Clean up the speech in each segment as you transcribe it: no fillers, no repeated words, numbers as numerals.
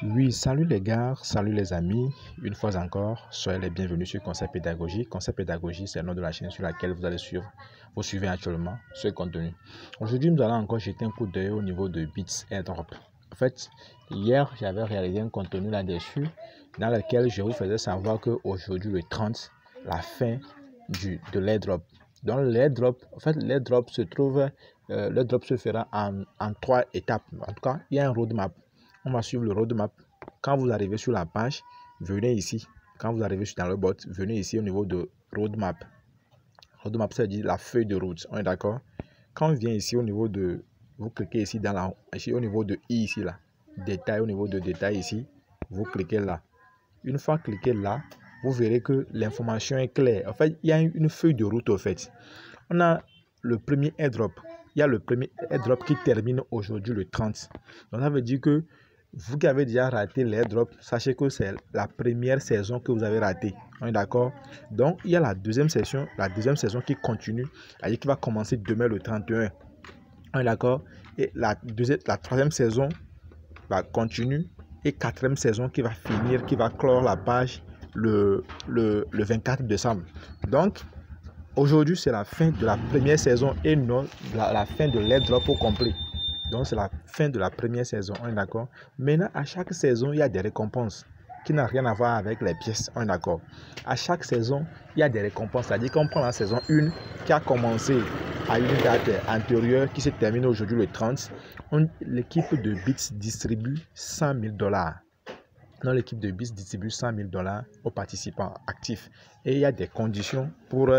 Oui, salut les gars, salut les amis. Une fois encore, soyez les bienvenus sur Concept Pédagogie. Concept Pédagogie, c'est le nom de la chaîne sur laquelle vous suivez actuellement ce contenu. Aujourd'hui, nous allons encore jeter un coup d'œil au niveau de Bits Airdrop. En fait, hier, j'avais réalisé un contenu là-dessus dans lequel je vous faisais savoir qu'aujourd'hui, le 30, la fin de l'airdrop. Donc, l'airdrop, en fait, l'airdrop l'airdrop se fera en 3 étapes. En tout cas, il y a un roadmap. On va suivre le roadmap. Quand vous arrivez sur la page, venez ici. Quand vous arrivez dans le bot, venez ici au niveau de roadmap. Roadmap, ça veut dire la feuille de route. On est d'accord? Quand on vient ici au niveau de... Vous cliquez ici ici au niveau de I ici là. Détail, au niveau de détail ici. Vous cliquez là. Une fois cliqué là, vous verrez que l'information est claire. En fait, il y a une feuille de route au fait. On a le premier airdrop. Il y a le premier airdrop qui termine aujourd'hui le 30. Donc ça veut dire que vous qui avez déjà raté l'airdrop, sachez que c'est la première saison que vous avez raté. On est d'accord? Donc, il y a la deuxième saison qui continue, c'est-à-dire qui va commencer demain le 31. On est d'accord? Et la troisième saison va continuer et quatrième saison qui va finir, qui va clore la page le 24 décembre. Donc, aujourd'hui, c'est la fin de la première saison et non la fin de l'airdrop au complet. Donc, c'est la fin de la première saison, on est d'accord. Maintenant, à chaque saison, il y a des récompenses qui n'ont rien à voir avec les pièces, on est d'accord. À chaque saison, il y a des récompenses. C'est-à-dire qu'on prend la saison 1 qui a commencé à une date antérieure qui se termine aujourd'hui le 30. L'équipe de Bits distribue 100 000 $. L'équipe de Bits distribue 100 000 $ aux participants actifs. Et il y a des conditions pour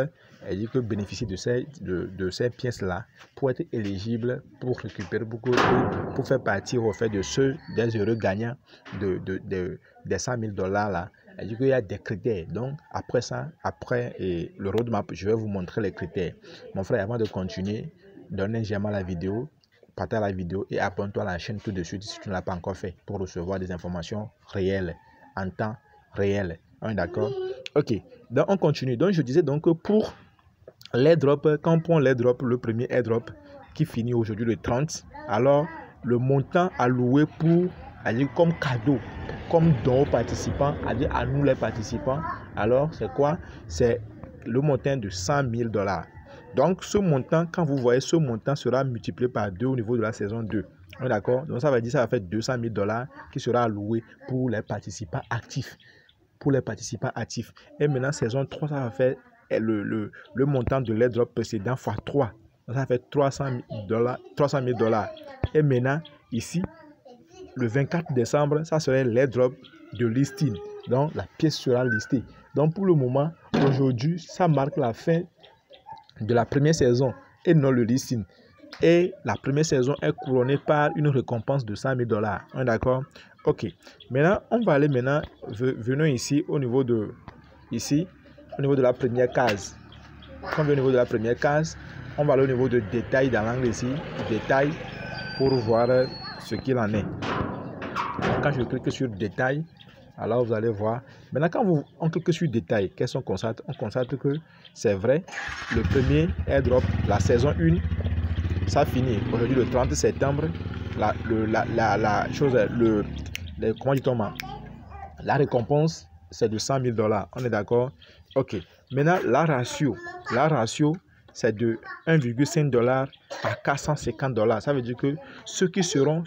bénéficier de ces pièces-là, pour être éligible, pour récupérer pour faire partie au fait des heureux gagnants des 100 000 $ là. Il y a des critères. Donc, après le roadmap, je vais vous montrer les critères. Mon frère, avant de continuer, donnez j'aime à la vidéo, partage la vidéo et abonne-toi à la chaîne tout de suite si tu ne l'as pas encore fait pour recevoir des informations réelles, en temps réel. On est d'accord? Ok, donc on continue. Donc je disais donc que pour l'airdrop, quand on prend l'airdrop, le premier airdrop qui finit aujourd'hui le 30, alors le montant alloué comme cadeau, comme don aux participants, à nous les participants, alors c'est quoi? C'est le montant de 100 000 $. Donc, ce montant, quand vous voyez, ce montant sera multiplié par 2 au niveau de la saison 2. On est d'accord? Donc, ça va dire ça va faire 200 000 $ qui sera alloué pour les participants actifs. Et maintenant, saison 3, ça va faire le montant de l'airdrop précédent fois 3. Donc, ça va faire 300 000 $. Et maintenant, ici, le 24 décembre, ça serait l'airdrop de listing. Donc, la pièce sera listée. Donc, pour le moment, aujourd'hui, ça marque la fin de la première saison et non le listing. Et la première saison est couronnée par une récompense de 100 000 $. On est d'accord? Ok. Maintenant, on va aller maintenant, venons ici au niveau de la première case. Quand on vient au niveau de la première case, on va aller au niveau de détail dans l'angle ici, détail, pour voir ce qu'il en est. Quand je clique sur détail, alors vous allez voir. Maintenant, quand on clique sur détail, qu'est-ce qu'on constate? On constate que c'est vrai, le premier airdrop, la saison 1, ça finit aujourd'hui le 30 septembre. La récompense, c'est de 100 000 $. On est d'accord? Ok. Maintenant, la ratio, c'est de 1,5 $ à 450 $. Ça veut dire que ceux qui seront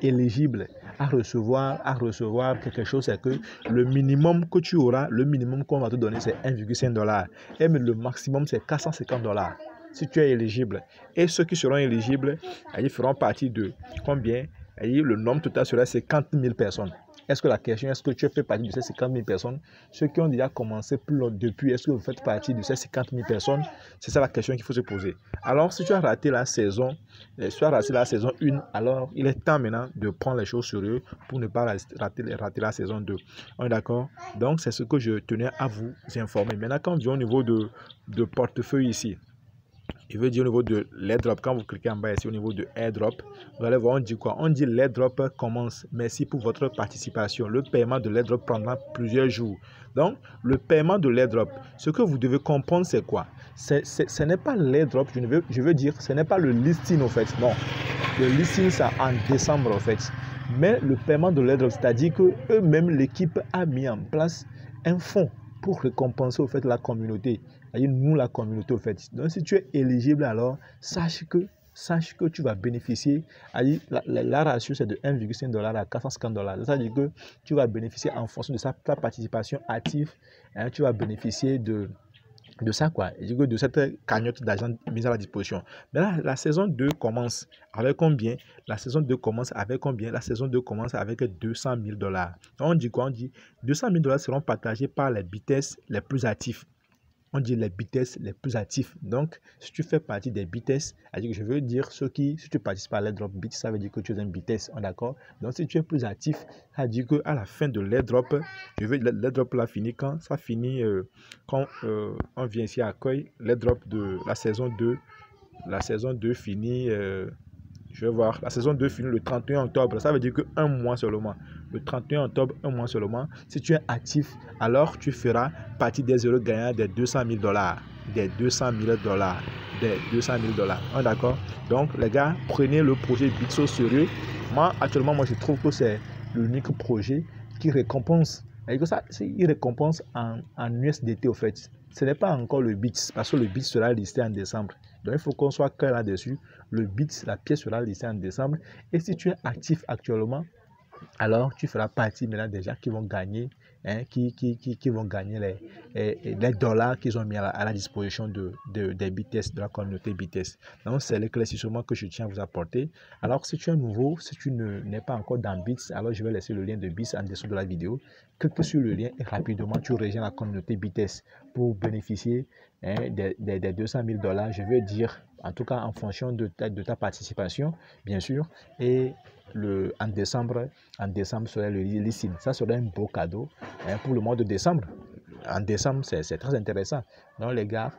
éligibles à recevoir quelque chose, c'est que le minimum que tu auras, le minimum qu'on va te donner, c'est 1,5 $. Et le maximum, c'est 450 $. Si tu es éligible. Et ceux qui seront éligibles, ils feront partie de combien? Le nombre total serait 50 000 personnes. Est-ce que tu fais partie de ces 50 000 personnes? Ceux qui ont déjà commencé depuis, est-ce que vous faites partie de ces 50 000 personnes? C'est ça la question qu'il faut se poser. Alors, si tu as raté la saison, 1, alors il est temps maintenant de prendre les choses sérieux pour ne pas rater la saison 2. On est d'accord? Donc, c'est ce que je tenais à vous informer. Maintenant, quand on vient au niveau de portefeuille ici, Je veux dire au niveau de l'airdrop, quand vous cliquez en bas ici au niveau de airdrop, vous allez voir, on dit quoi? On dit l'airdrop commence. Merci pour votre participation. Le paiement de l'airdrop prendra plusieurs jours. Donc, le paiement de l'airdrop, ce que vous devez comprendre, c'est quoi? Ce n'est pas l'airdrop, je veux dire, ce n'est pas le listing en fait. Non, le listing, c'est en décembre en fait. Mais le paiement de l'airdrop, c'est-à-dire que eux-mêmes, l'équipe a mis en place un fonds pour récompenser au fait la communauté. C'est-à-dire nous, la communauté au fait. Donc, si tu es éligible, alors sache que tu vas bénéficier. La ratio, c'est de 1,5 $ à 450 $. C'est-à-dire que tu vas bénéficier en fonction de ta participation active. Hein, tu vas bénéficier de ça, quoi. De cette cagnotte d'argent mise à la disposition. Mais là, la saison 2 commence avec combien? La saison 2 commence avec combien? La saison 2 commence avec 200 000 $. On dit quoi? On dit 200 000 $ seront partagés par les BTS les plus actifs. On dit les BTS les plus actifs. Donc, si tu fais partie des BTS, je veux dire si tu participes à l'airdrop BIT, ça veut dire que tu es un BTS, d'accord? Donc, si tu es plus actif, ça veut dire qu'à la fin de l'airdrop, l'airdrop là finit quand? Ça finit quand on vient ici à accueillir l'airdrop de la saison 2. La saison 2 finit, je vais voir, la saison 2 finit le 31 octobre. Ça veut dire qu'un mois seulement. Le 31 octobre, un mois seulement. Si tu es actif, alors tu feras partie des heureux gagnants des 200 000 $. Des 200 000 $. Des 200 000 $. Oh, d'accord? Donc, les gars, prenez le projet BIT au sérieux. Actuellement, je trouve que c'est l'unique projet qui récompense. Et que ça, il récompense en USDT au fait. Ce n'est pas encore le BIT, parce que le BIT sera listé en décembre. Donc, il faut qu'on soit clair là-dessus. Le BIT, la pièce sera listée en décembre. Et si tu es actif actuellement, alors tu feras partie maintenant des gens qui vont gagner, qui vont gagner les dollars qu'ils ont mis à la disposition des BTS, de la communauté BTS. Donc, c'est l'éclaircissement que je tiens à vous apporter. Alors, si tu es nouveau, si tu n'es pas encore dans BITS, alors je vais laisser le lien de BITS en dessous de la vidéo. Clique sur le lien et rapidement, tu rejoins la communauté BTS pour bénéficier des 200 000 $. Je veux dire, en tout cas, en fonction de ta participation, bien sûr. Et en décembre serait le listing. Ça serait un beau cadeau pour le mois de décembre. En décembre, c'est très intéressant. Donc, les gars,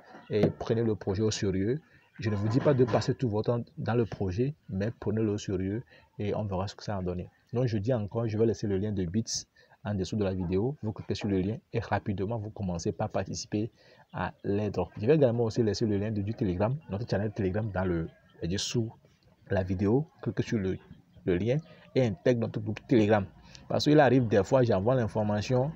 prenez le projet au sérieux. Je ne vous dis pas de passer tout votre temps dans le projet, mais prenez-le au sérieux et on verra ce que ça va donner. Donc, je dis encore, je vais laisser le lien de BITS en dessous de la vidéo. Vous cliquez sur le lien et rapidement, vous commencez par participer à l'airdrop. Je vais également aussi laisser le lien du Telegram, notre channel Telegram sous la vidéo. Cliquez sur le lien et intègre notre groupe Telegram. Parce qu'il arrive des fois, j'envoie l'information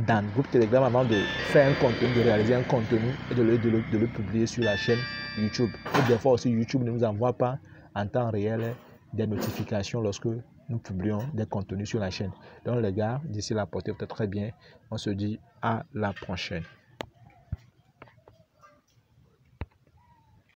dans le groupe Telegram avant de faire un contenu, de réaliser un contenu et de le publier sur la chaîne YouTube. Et des fois aussi, YouTube ne nous envoie pas en temps réel des notifications lorsque nous publions des contenus sur la chaîne. Donc les gars, d'ici là, portez-vous très bien. On se dit à la prochaine.